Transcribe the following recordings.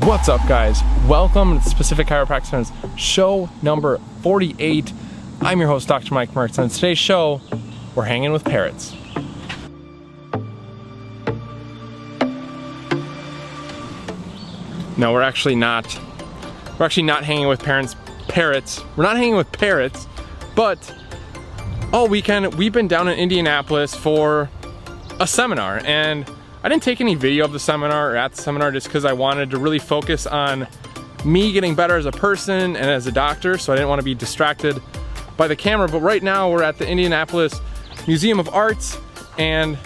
What's up, guys? Welcome to the Specific Chiropractic Center's show number 48. I'm your host, Dr. Mike Merkt. On today's show, we're hanging with parrots. No, we're actually not hanging with parrots. We're not hanging with parrots, but all weekend we've been down in Indianapolis for a seminar, and I didn't take any video of the seminar or at the seminar just because I wanted to really focus on me getting better as a person and as a doctor, so I didn't want to be distracted by the camera. But right now we're at the Indianapolis Museum of Arts and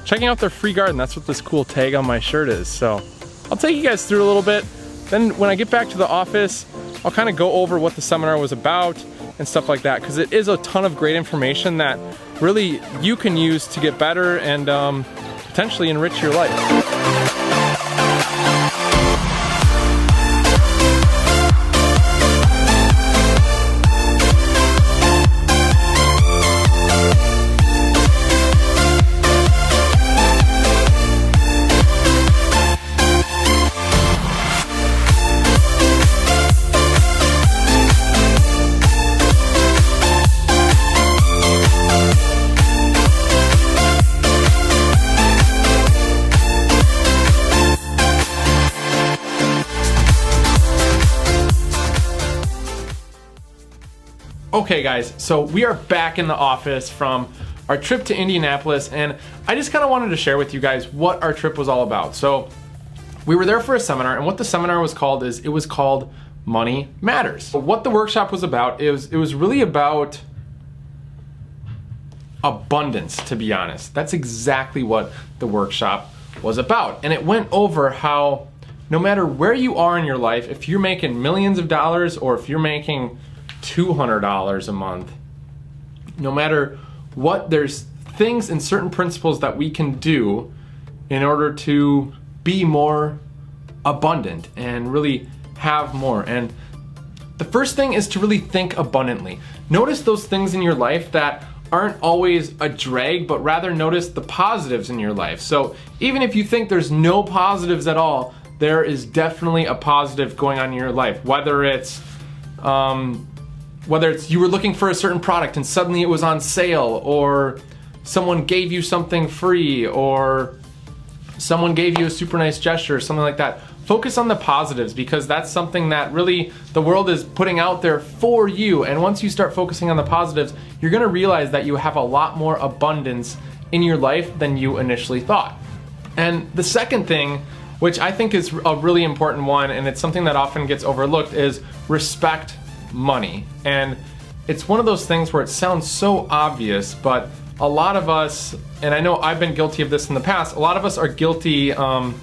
checking out their free garden. That's what this cool tag on my shirt is. So I'll take you guys through a little bit. Then when I get back to the office, I'll kind of go over what the seminar was about and stuff like that, because it is a ton of great information that really you can use to get better and potentially enrich your life. Okay guys, so we are back in the office from our trip to Indianapolis, and I just kind of wanted to share with you guys what our trip was all about. So we were there for a seminar, and what the seminar was called is, it was called Money Matters. So what the workshop was about, it was really about abundance, to be honest. That's exactly what the workshop was about. And it went over how no matter where you are in your life, if you're making millions of dollars or if you're making $200 a month, no matter what, there's things and certain principles that we can do in order to be more abundant and really have more. And the first thing is to really think abundantly. Notice those things in your life that aren't always a drag, but rather notice the positives in your life. So even if you think there's no positives at all, there is definitely a positive going on in your life. Whether it's you were looking for a certain product and suddenly it was on sale, or someone gave you something free, or someone gave you a super nice gesture, or something like that. Focus on the positives, because that's something that really the world is putting out there for you. And once you start focusing on the positives, you're gonna realize that you have a lot more abundance in your life than you initially thought. And the second thing, which I think is a really important one, and it's something that often gets overlooked, is respect money. And it's one of those things where it sounds so obvious, but a lot of us, and I know I've been guilty of this in the past, a lot of us are guilty of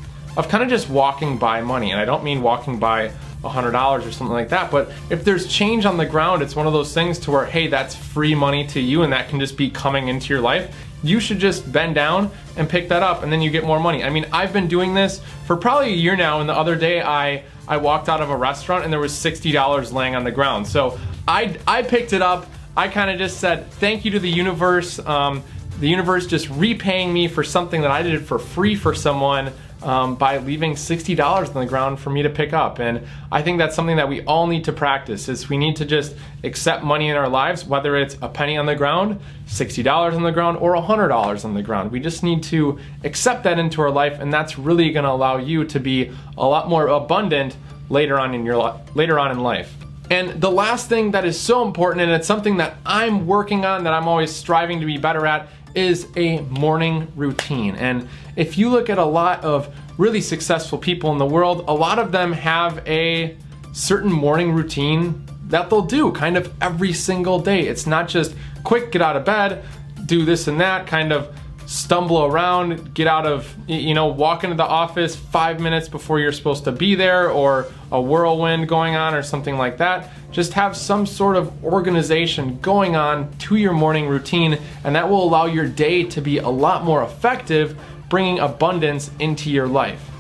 kind of just walking by money. And I don't mean walking by $100 or something like that, but if there's change on the ground, it's one of those things to where, hey, that's free money to you and that can just be coming into your life. You should just bend down and pick that up, and then you get more money. I mean, I've been doing this for probably a year now, and the other day I walked out of a restaurant and there was $60 laying on the ground. So I picked it up. I kind of just said thank you to the universe. The universe just repaying me for something that I did for free for someone by leaving $60 on the ground for me to pick up. And I think that's something that we all need to practice, is we need to just accept money in our lives, whether it's a penny on the ground, $60 on the ground, or $100 on the ground. We just need to accept that into our life, and that's really gonna allow you to be a lot more abundant later on in life. And the last thing that is so important, and it's something that I'm working on, that I'm always striving to be better at, is a morning routine. And if you look at a lot of really successful people in the world, a lot of them have a certain morning routine that they'll do kind of every single day. It's not just quick, get out of bed, do this and that, kind of stumble around, get out of, walk into the office 5 minutes before you're supposed to be there, or a whirlwind going on or something like that. Just have some sort of organization going on to your morning routine, and that will allow your day to be a lot more effective, bringing abundance into your life.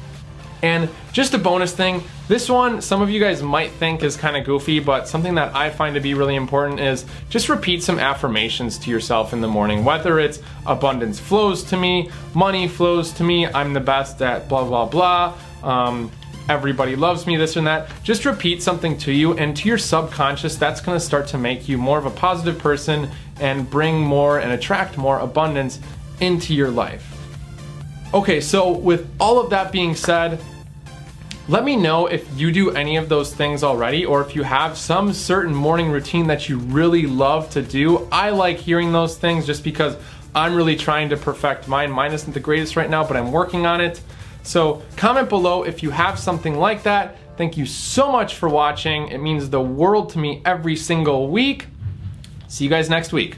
And just a bonus thing, this one, some of you guys might think is kind of goofy, but something that I find to be really important is just repeat some affirmations to yourself in the morning. Whether it's abundance flows to me, money flows to me, I'm the best at blah, blah, blah. everybody loves me, this and that. Just repeat something to you, and to your subconscious, that's gonna start to make you more of a positive person and bring more and attract more abundance into your life. Okay, so with all of that being said, let me know if you do any of those things already, or if you have some certain morning routine that you really love to do. I like hearing those things just because I'm really trying to perfect mine. Mine isn't the greatest right now, but I'm working on it. So comment below if you have something like that. Thank you so much for watching. It means the world to me every single week. See you guys next week.